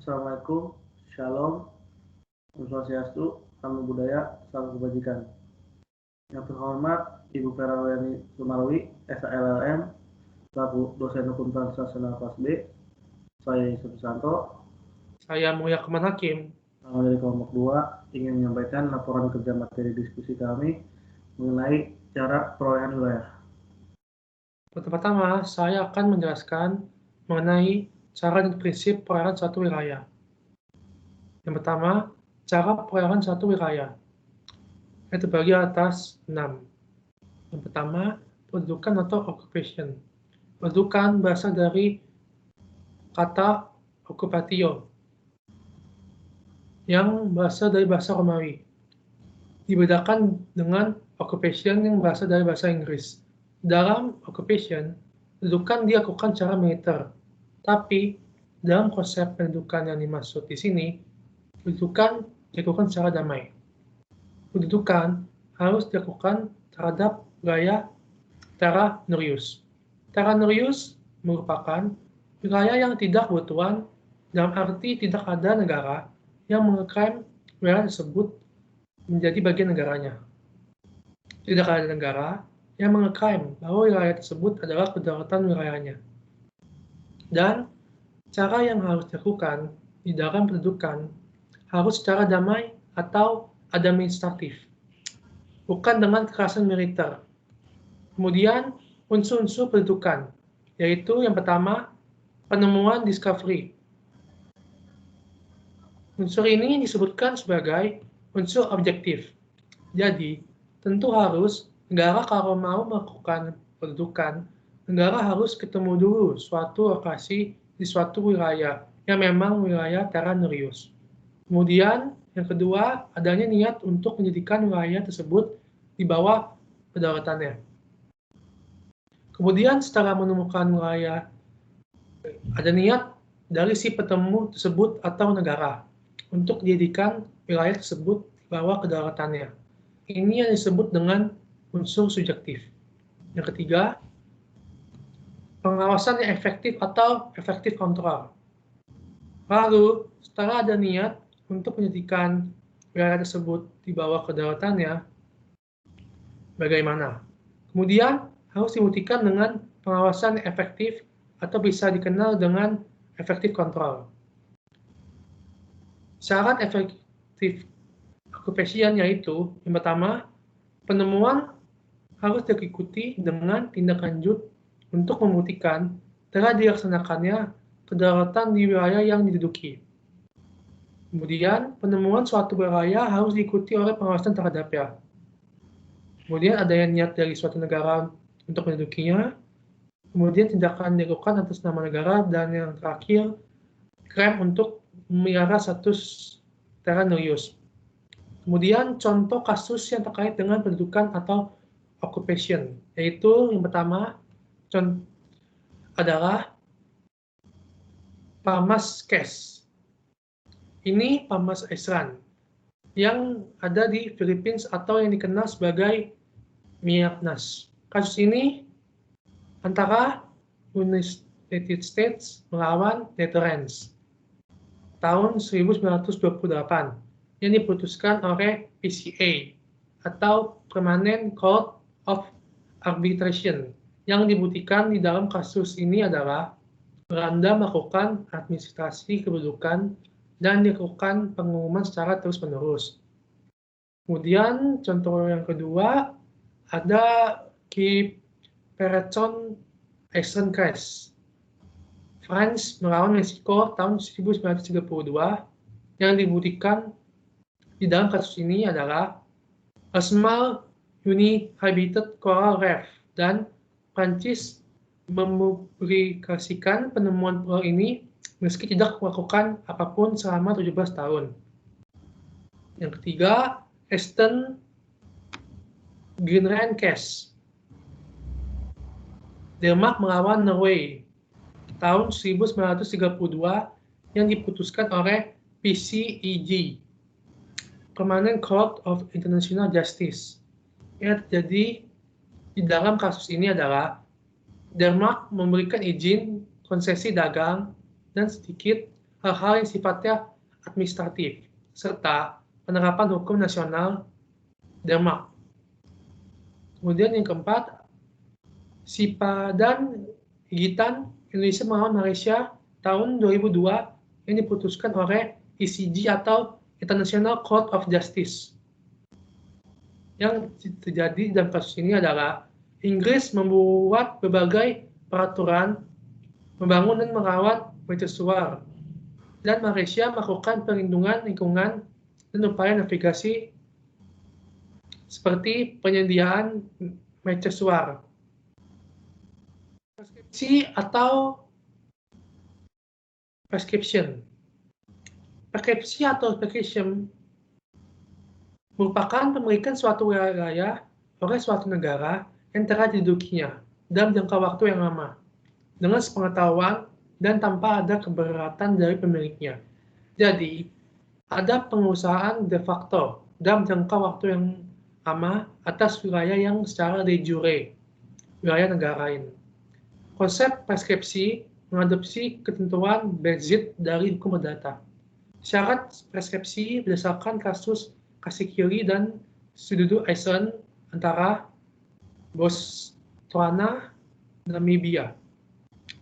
Assalamualaikum, Shalom, Om Swastiastu, Namo Buddhaya, Salam Kebajikan. Yang terhormat Ibu Ferawani Sumarwi, SHLLM, selaku dosen hukum transnasional kelas B. Saya Yusuf Santo. Saya Mulia Keman Hakim. Dari kelompok 2 ingin menyampaikan laporan kerja materi diskusi kami mengenai cara perolehan wilayah. Pertama, saya akan menjelaskan mengenai cara dan prinsip perolehan suatu wilayah. Yang pertama, cara perolehan suatu wilayah. Yang terbagi atas 6. Yang pertama, pendudukan atau occupation. Pendudukan berasal dari kata occupatio, yang berasal dari bahasa Romawi. Dibedakan dengan occupation yang berasal dari bahasa Inggris. Dalam occupation, pendudukan dilakukan secara militer. Tapi, dalam konsep pendudukan yang dimaksud di sini, pendudukan dilakukan secara damai. Pendudukan harus dilakukan terhadap wilayah terra nullius. Terra nullius merupakan wilayah yang tidak bertuan, dalam arti tidak ada negara yang mengklaim wilayah tersebut menjadi bagian negaranya. Tidak ada negara yang mengklaim bahwa wilayah tersebut adalah kedaulatan wilayahnya. Dan cara yang harus dilakukan di dalam pendudukan harus secara damai atau administratif, bukan dengan kekerasan militer. Kemudian, unsur-unsur pendudukan, yaitu yang pertama, penemuan discovery. Unsur ini disebutkan sebagai unsur objektif. Jadi, tentu harus negara kalau mau melakukan pendudukan, negara harus ketemu dulu suatu lokasi di suatu wilayah yang memang wilayah terra nullius. Kemudian, yang kedua, adanya niat untuk menjadikan wilayah tersebut di bawah kedaulatannya. Kemudian, setelah menemukan wilayah, ada niat dari si petemu tersebut atau negara untuk dijadikan wilayah tersebut di bawah kedaulatannya. Ini yang disebut dengan unsur subjektif. Yang ketiga, pengawasan yang efektif atau efektif kontrol. Lalu, setelah ada niat untuk menjadikan wilayah tersebut di bawah kedaulatannya, bagaimana? Kemudian, harus dibuktikan dengan pengawasan yang efektif atau bisa dikenal dengan efektif kontrol. Syarat efektif occupation yaitu, yang pertama, penemuan harus diikuti dengan tindak lanjut untuk membuktikan telah dilaksanakannya kedaulatan di wilayah yang diduduki. Kemudian, penemuan suatu wilayah harus diikuti oleh pengawasan terhadapnya. Kemudian, adanya niat dari suatu negara untuk mendudukinya. Kemudian, tindakan dilakukan atas nama negara. Dan yang terakhir, klaim untuk memelihara status terra nullius. Kemudian, contoh kasus yang terkait dengan pendudukan atau occupation, yaitu yang pertama adalah Palmas case. Ini Palmas Island yang ada di Philippines atau yang dikenal sebagai Miangas. Kasus ini antara United States melawan Netherlands tahun 1928 yang diputuskan oleh PCA atau Permanent Court of Arbitration. Yang dibuktikan di dalam kasus ini adalah Belanda melakukan administrasi kedudukan dan dilakukan pengumuman secara terus-menerus. Kemudian contoh yang kedua ada Cape Breton Island Case. France melawan Meksiko tahun 1932 yang dibuktikan di dalam kasus ini adalah a small uninhabited coral reef, dan Prancis mempublikasikan penemuan pulau ini meski tidak melakukan apapun selama 17 tahun. Yang ketiga, Eastern Greenland Case. Denmark melawan Norway tahun 1932 yang diputuskan oleh PCEG, Permanent Court of International Justice. Yang terjadi di dalam kasus ini adalah Denmark memberikan izin konsesi dagang dan sedikit hal-hal yang sifatnya administratif, serta penerapan hukum nasional Denmark. Kemudian yang keempat, SIPA dan gigitan Indonesia melawan Malaysia tahun 2002 yang diputuskan oleh ICJ atau International Court of Justice. Yang terjadi dalam kasus ini adalah Inggris membuat berbagai peraturan membangun dan merawat mercusuar, dan Malaysia melakukan perlindungan lingkungan dan upaya navigasi seperti penyediaan mercusuar. Preskripsi atau prescription. Preskripsi atau prescription merupakan pemilikan suatu wilayah oleh suatu negara yang telah didudukinya dalam jangka waktu yang lama, dengan sepengetahuan dan tanpa ada keberatan dari pemiliknya. Jadi, ada pengusahaan de facto dalam jangka waktu yang lama atas wilayah yang secara de jure, wilayah negara lain. Konsep preskripsi mengadopsi ketentuan Brexit dari hukum perdata. Syarat preskripsi berdasarkan kasus Kasikiri dan Sududu Eisen antara Botswana dan Namibia.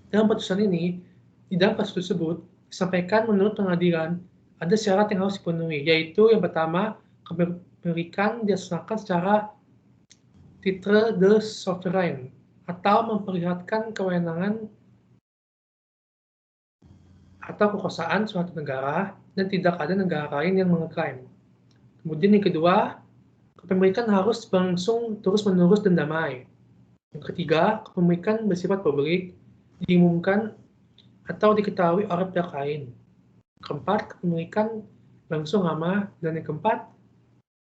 Dalam putusan ini, di dalam kasus tersebut, disampaikan menurut pengadilan ada syarat yang harus dipenuhi, yaitu yang pertama, kepemilikan dilaksanakan secara titre de souverain, atau memperlihatkan kewenangan atau kekuasaan suatu negara dan tidak ada negara lain yang mengklaim. Kemudian yang kedua, kepemilikan harus berlangsung terus-menerus dan damai. Yang ketiga, kepemilikan bersifat publik, diumumkan atau diketahui oleh pihak lain. Keempat, kepemilikan berlangsung lama, dan yang keempat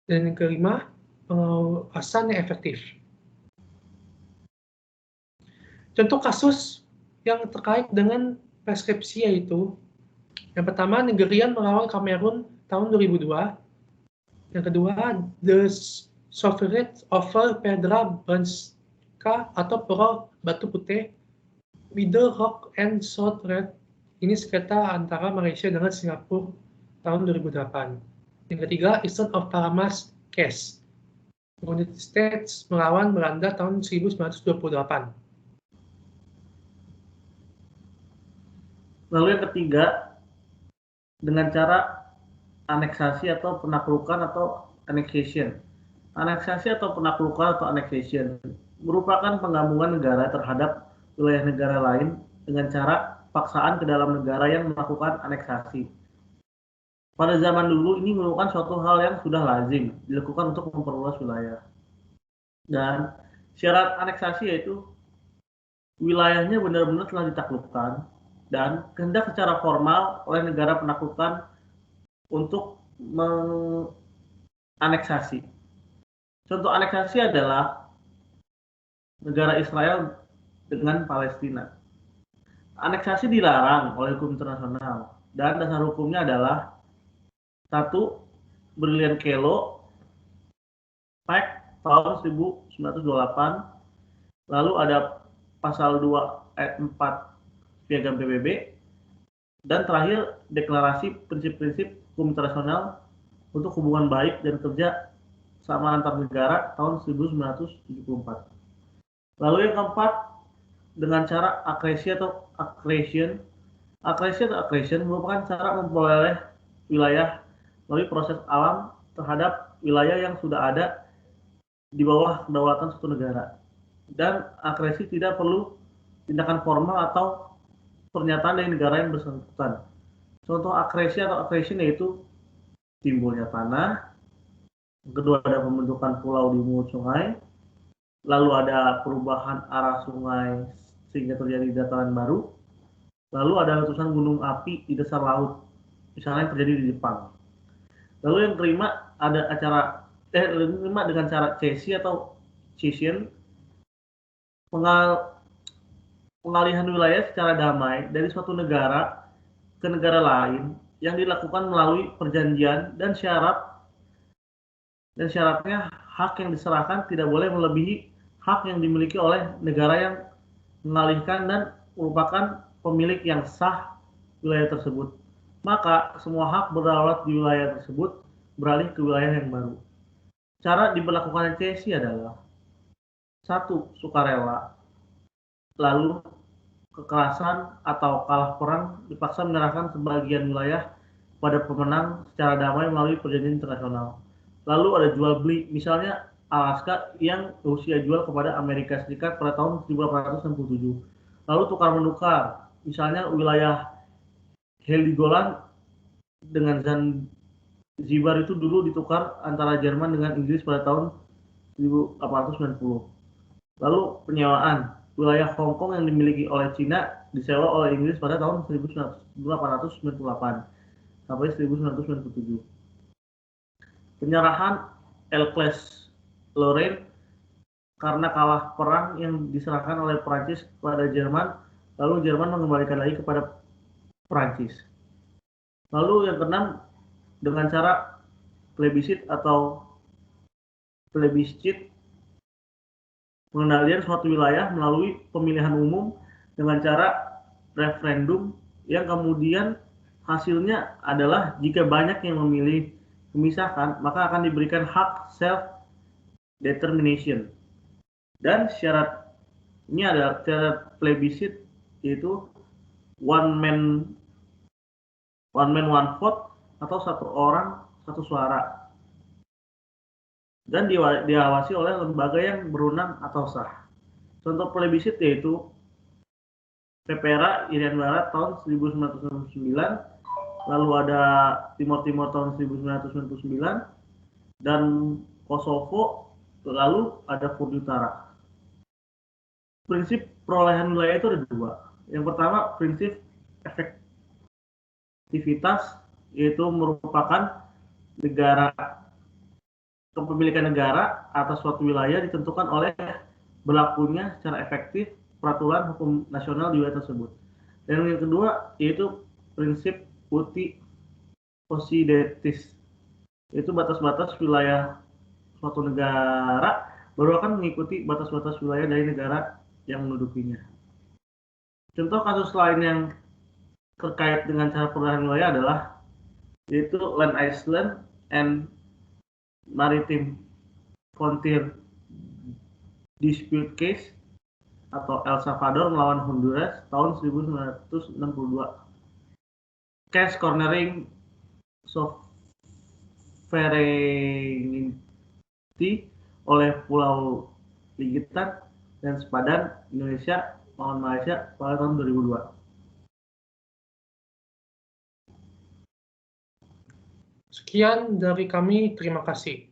dan yang kelima, pengawasan yang efektif. Contoh kasus yang terkait dengan preskripsi yaitu yang pertama, Nigerian melawan Kamerun tahun 2002. Yang kedua, The Sovereign over Pedra Branca atau Pulau Batu Putih, Middle Rock and South Red. Ini sengketa antara Malaysia dengan Singapura tahun 2008. Yang ketiga, Eastern of Paramas Case, United States melawan Belanda tahun 1928. Lalu yang ketiga, dengan cara aneksasi atau penaklukan atau annexation. Aneksasi atau penaklukan atau annexation merupakan penggabungan negara terhadap wilayah negara lain dengan cara paksaan ke dalam negara yang melakukan aneksasi. Pada zaman dulu ini merupakan suatu hal yang sudah lazim dilakukan untuk memperluas wilayah. Dan syarat aneksasi yaitu wilayahnya benar-benar telah ditaklukkan dan kehendak secara formal oleh negara penaklukan untuk menganeksasi. Contoh aneksasi adalah negara Israel dengan Palestina. Aneksasi dilarang oleh hukum internasional dan dasar hukumnya adalah 1. Brilliant Kelo Pact tahun 1928, lalu ada pasal 2 ayat 4 Piagam PBB, dan terakhir deklarasi prinsip-prinsip hukum internasional untuk hubungan baik dan kerja sama antar negara tahun 1974. Lalu yang keempat, dengan cara akresi atau accretion. Akresi atau accretion merupakan cara memperoleh wilayah melalui proses alam terhadap wilayah yang sudah ada di bawah kedaulatan suatu negara. Dan akresi tidak perlu tindakan formal atau pernyataan dari negara yang bersangkutan. Contoh akresi atau accretion yaitu timbulnya tanah, yang kedua ada pembentukan pulau di mulut sungai, lalu ada perubahan arah sungai sehingga terjadi dataran baru, lalu ada letusan gunung api di dasar laut, misalnya yang terjadi di Jepang. Lalu yang kelima ada kelima dengan cara cesi atau cession, pengalihan wilayah secara damai dari suatu negara ke negara lain yang dilakukan melalui perjanjian dan syaratnya hak yang diserahkan tidak boleh melebihi hak yang dimiliki oleh negara yang mengalihkan dan merupakan pemilik yang sah wilayah tersebut. maka semua hak berdaulat di wilayah tersebut beralih ke wilayah yang baru. Cara diberlakukannya cesi adalah 1. Sukarela, lalu kekerasan atau kalah perang dipaksa menyerahkan sebagian wilayah pada pemenang secara damai melalui perjanjian internasional. Lalu ada jual beli, misalnya Alaska yang Rusia jual kepada Amerika Serikat pada tahun 1867. Lalu tukar menukar, misalnya wilayah Heligoland dengan Zanzibar itu dulu ditukar antara Jerman dengan Inggris pada tahun 1890. Lalu penyewaan, wilayah Hong Kong yang dimiliki oleh Cina disewa oleh Inggris pada tahun 1898 sampai 1997. Penyerahan Elsass-Lorraine karena kalah perang yang diserahkan oleh Prancis kepada Jerman, lalu Jerman mengembalikan lagi kepada Prancis. Lalu yang keenam, dengan cara plebisit atau plebiscit, pengendalian suatu wilayah melalui pemilihan umum dengan cara referendum yang kemudian hasilnya adalah jika banyak yang memilih memisahkan, maka akan diberikan hak self-determination. Dan syaratnya adalah syarat plebisit yaitu one man one vote atau satu orang satu suara, dan diawasi oleh lembaga yang berwenang atau sah. Contoh plebisit yaitu PPRA Irian Barat tahun 1969, lalu ada Timor Timur tahun 1999, dan Kosovo, lalu ada Furdi Utara. Prinsip perolehan wilayah itu ada dua. Yang pertama, prinsip efektivitas, yaitu merupakan kepemilikan negara atas suatu wilayah ditentukan oleh berlakunya secara efektif peraturan hukum nasional di wilayah tersebut. Dan yang kedua yaitu prinsip uti possidetis, yaitu batas-batas wilayah suatu negara baru akan mengikuti batas-batas wilayah dari negara yang mendudukinya. Contoh kasus lain yang terkait dengan cara perolehan wilayah adalah yaitu Land Island and Maritime Frontier Dispute Case atau El Salvador melawan Honduras tahun 1962. Case cornering sovereignty oleh Pulau Ligitan dan Sepadan Indonesia melawan Malaysia pada tahun 2002. Sekian dari kami, terima kasih.